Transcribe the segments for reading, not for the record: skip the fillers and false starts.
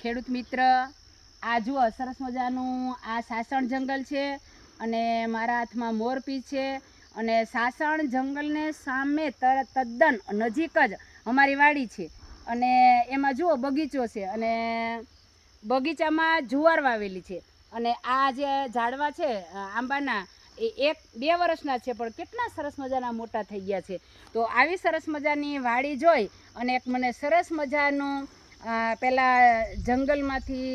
ખેડૂત મિત્ર, આ જુઓ સરસ મજાનું આ સાસણ જંગલ છે અને મારા હાથમાં મોરપીંછ છે અને સાસણ જંગલને સામે તદ્દન નજીક જ અમારી વાડી છે અને એમાં જુઓ બગીચો છે અને બગીચામાં જુવાર વાવેલી છે અને આ જે ઝાડવા છે આંબાના એ 1-2 વર્ષના છે પણ કેટલા સરસ મજાના મોટા થઈ ગયા છે। તો આવી સરસ મજાની વાડી જોઈ અને એક મને સરસ મજાનું પેલા જંગલમાંથી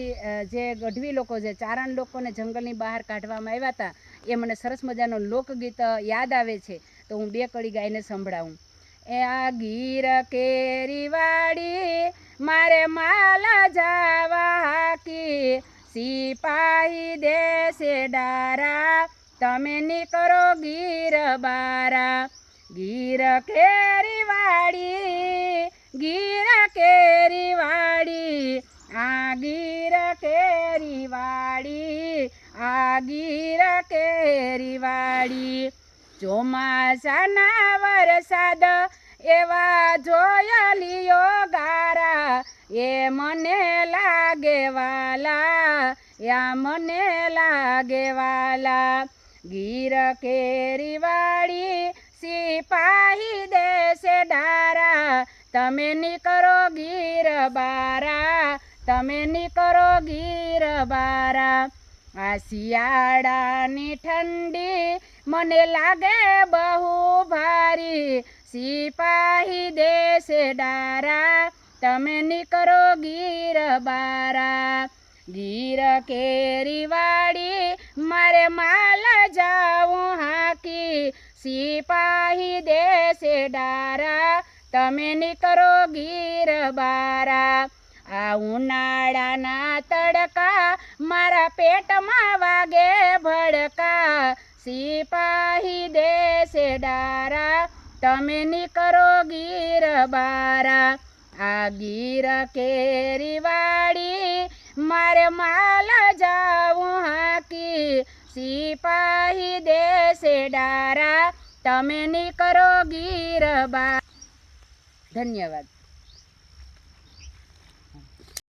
જે ગઢવી લોકો જે ચારણ લોકોને જંગલની બહાર કાઢવામાં આવ્યા હતા એ મને સરસ મજાનું લોકગીત યાદ આવે છે, તો હું 2 કડી ગાઈને સંભળાવું। એ આ ગીર કેરી વાડી મારે માલા જાવા હાકી, સિપાહી દેશે ડારા તમે નીકળો ગીર બારા। ગીર કેરી વાડી, ગીર કેરી વાડી, આ ગીર કેરી વાડી, આ ગીર કેરી વાડી। ચોમાસાના વરસાદ એવા જોયલિયો ગારા, એ મને લાગે વાલા, યા મને લાગે વાલા। ગીર કેરી વાડી, સિપાહી દેશે ડારા તમે નીકળો ગીર બારા, તમે નીકળો ગીર બારા। આ શિયાળાની ઠંડી મને લાગે બહુ ભારી, સિપાહી દેશે ડારા તમે નીકળો ગીર બારા। ગીર કેરી વાડી મારે માલ જાવું હાકી, સિપાહી દેશે ડારા તમે નીકળો ગીર બારા। આ ઉનાળાના તડકા મારા પેટમાં વાગે ભડકા, સિપાહી દેશે ડારા તમે નીકળો ગીર બારા। આ ગીર કેરી વાડી મારે માલ જાવું હાકી, સિપાહી દેશે ડારા તમે નીકળો ગીર બારા। ધન્યવાદ।